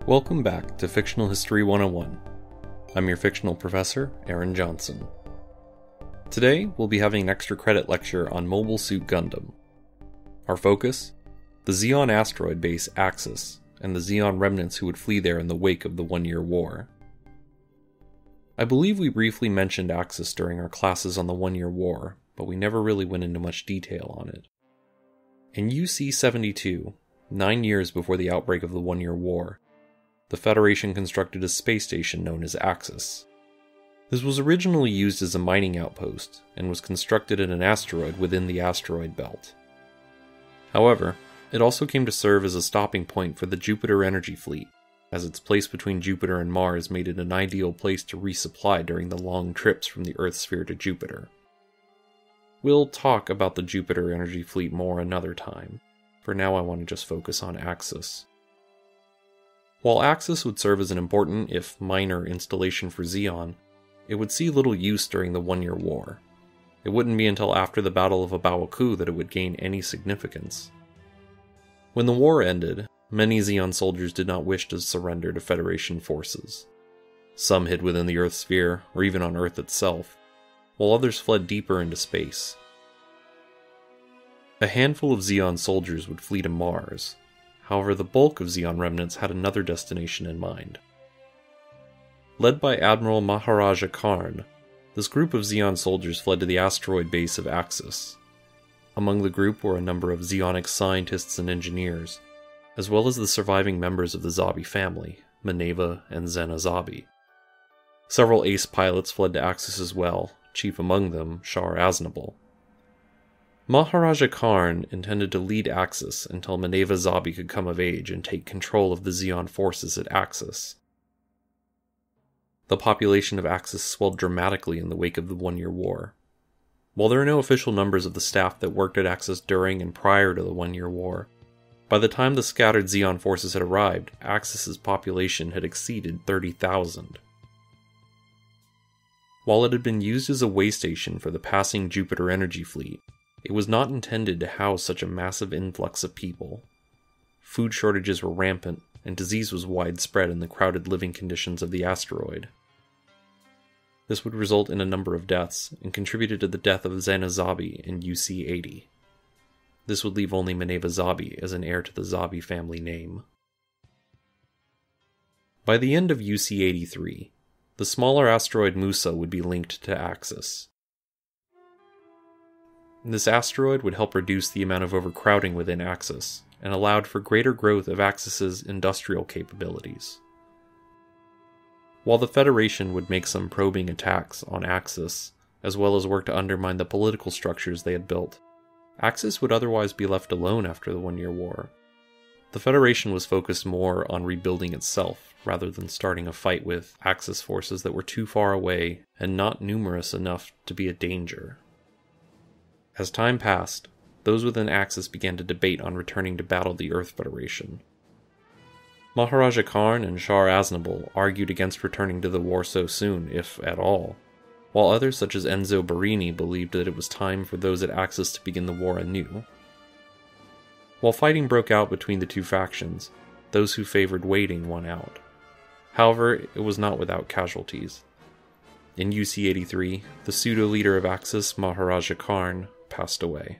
Welcome back to Fictional History 101. I'm your fictional professor, Aaron Johnson. Today, we'll be having an extra credit lecture on Mobile Suit Gundam. Our focus? The Zeon asteroid base Axis, and the Zeon remnants who would flee there in the wake of the 1-year war. I believe we briefly mentioned Axis during our classes on the 1-year war, but we never really went into much detail on it. In UC 72, 9 years before the outbreak of the 1-year war, the Federation constructed a space station known as Axis. This was originally used as a mining outpost, and was constructed in an asteroid within the asteroid belt. However, it also came to serve as a stopping point for the Jupiter energy fleet, as its place between Jupiter and Mars made it an ideal place to resupply during the long trips from the Earth sphere to Jupiter. We'll talk about the Jupiter energy fleet more another time. For now I want to just focus on Axis. While Axis would serve as an important, if minor, installation for Zeon, it would see little use during the 1-year war. It wouldn't be until after the Battle of Abawaku that it would gain any significance. When the war ended, many Zeon soldiers did not wish to surrender to Federation forces. Some hid within the Earth sphere, or even on Earth itself, while others fled deeper into space. A handful of Zeon soldiers would flee to Mars. However, the bulk of Zeon remnants had another destination in mind. Led by Admiral Maharaja Karn, this group of Zeon soldiers fled to the asteroid base of Axis. Among the group were a number of Zeonic scientists and engineers, as well as the surviving members of the Zabi family, Maneva and Zena Zabi. Several ace pilots fled to Axis as well, chief among them Shar Aznable. Maharaja Karn intended to lead Axis until Maneva Zabi could come of age and take control of the Zeon forces at Axis. The population of Axis swelled dramatically in the wake of the 1-year war. While there are no official numbers of the staff that worked at Axis during and prior to the 1-year war, by the time the scattered Zeon forces had arrived, Axis's population had exceeded 30,000. While it had been used as a way station for the passing Jupiter energy fleet, it was not intended to house such a massive influx of people. Food shortages were rampant, and disease was widespread in the crowded living conditions of the asteroid. This would result in a number of deaths, and contributed to the death of Zena Zabi in UC 80. This would leave only Maneva Zabi as an heir to the Zabi family name. By the end of UC 83, the smaller asteroid Musa would be linked to Axis. This asteroid would help reduce the amount of overcrowding within Axis, and allowed for greater growth of Axis's industrial capabilities. While the Federation would make some probing attacks on Axis, as well as work to undermine the political structures they had built, Axis would otherwise be left alone after the 1-year war. The Federation was focused more on rebuilding itself, rather than starting a fight with Axis forces that were too far away and not numerous enough to be a danger. As time passed, those within Axis began to debate on returning to battle the Earth Federation. Maharaja Karn and Shar Aznable argued against returning to the war so soon, if at all, while others such as Enzo Barini believed that it was time for those at Axis to begin the war anew. While fighting broke out between the two factions, those who favored waiting won out. However, it was not without casualties. In UC 83, the pseudo-leader of Axis, Maharaja Karn, passed away.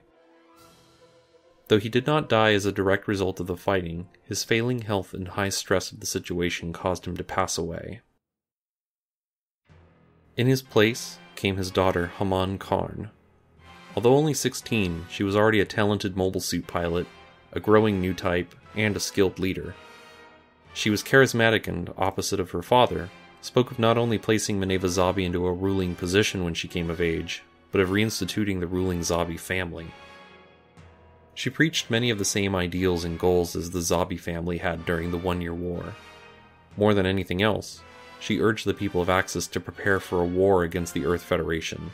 Though he did not die as a direct result of the fighting, his failing health and high stress of the situation caused him to pass away. In his place came his daughter Haman Karn. Although only 16, she was already a talented mobile suit pilot, a growing new type, and a skilled leader. She was charismatic and, opposite of her father, spoke of not only placing Maneva Zabi into a ruling position when she came of age, but of reinstituting the ruling Zabi family. She preached many of the same ideals and goals as the Zabi family had during the 1-year war. More than anything else, she urged the people of Axis to prepare for a war against the Earth Federation,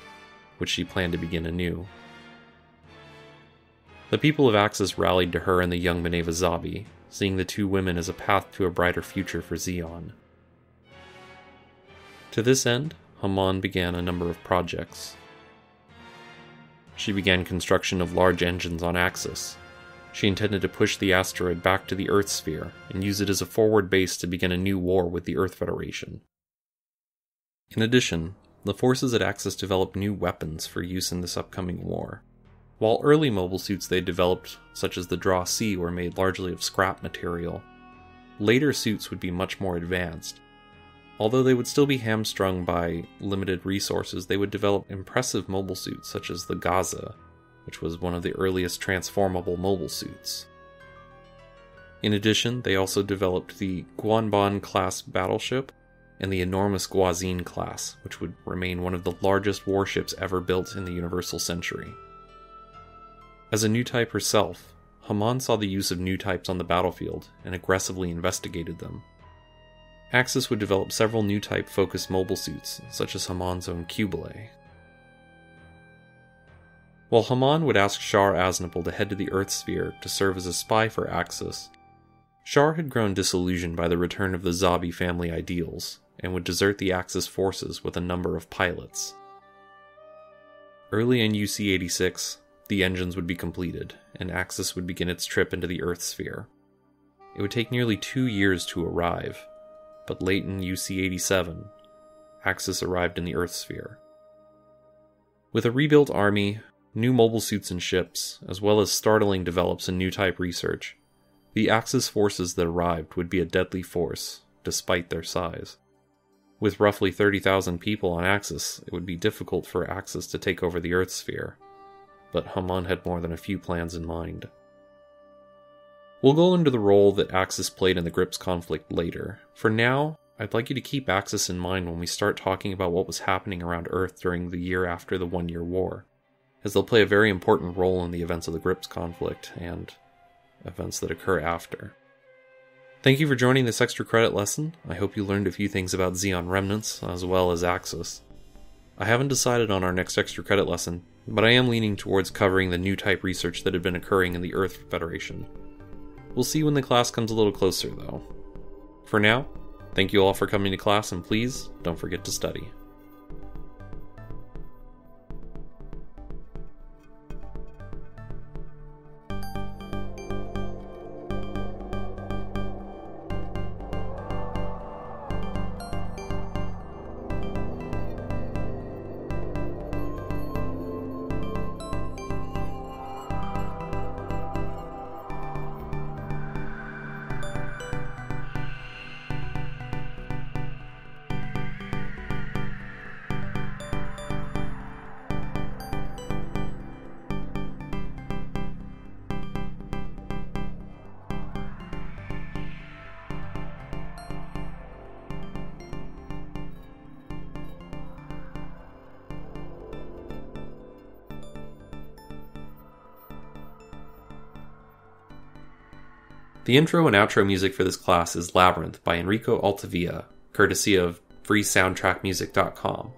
which she planned to begin anew. The people of Axis rallied to her and the young Maneva Zabi, seeing the two women as a path to a brighter future for Zeon. To this end, Haman began a number of projects. She began construction of large engines on Axis. She intended to push the asteroid back to the Earth sphere and use it as a forward base to begin a new war with the Earth Federation. In addition, the forces at Axis developed new weapons for use in this upcoming war. While early mobile suits they developed, such as the Draw C, were made largely of scrap material, later suits would be much more advanced. Although they would still be hamstrung by limited resources, they would develop impressive mobile suits such as the Gaza, which was one of the earliest transformable mobile suits. In addition, they also developed the Guanban-class battleship and the enormous Guazin class, which would remain one of the largest warships ever built in the Universal Century. As a new type herself, Haman saw the use of new types on the battlefield and aggressively investigated them. Axis would develop several new type-focused mobile suits, such as Haman's own Cubile. While Haman would ask Shar Aznable to head to the Earth sphere to serve as a spy for Axis, Shar had grown disillusioned by the return of the Zabi family ideals, and would desert the Axis forces with a number of pilots. Early in UC-86, the engines would be completed, and Axis would begin its trip into the Earth sphere. It would take nearly 2 years to arrive, but late in UC-87, Axis arrived in the Earth sphere. With a rebuilt army, new mobile suits and ships, as well as startling develops in new type research, the Axis forces that arrived would be a deadly force, despite their size. With roughly 30,000 people on Axis, it would be difficult for Axis to take over the Earth sphere, but Haman had more than a few plans in mind. We'll go into the role that Axis played in the Grips conflict later. For now, I'd like you to keep Axis in mind when we start talking about what was happening around Earth during the year after the 1 Year War, as they'll play a very important role in the events of the Grips conflict and events that occur after. Thank you for joining this extra credit lesson. I hope you learned a few things about Zeon Remnants, as well as Axis. I haven't decided on our next extra credit lesson, but I am leaning towards covering the new type research that had been occurring in the Earth Federation. We'll see when the class comes a little closer, though. For now, thank you all for coming to class, and please don't forget to study. The intro and outro music for this class is Labyrinth by Enrico Altavia, courtesy of freesoundtrackmusic.com.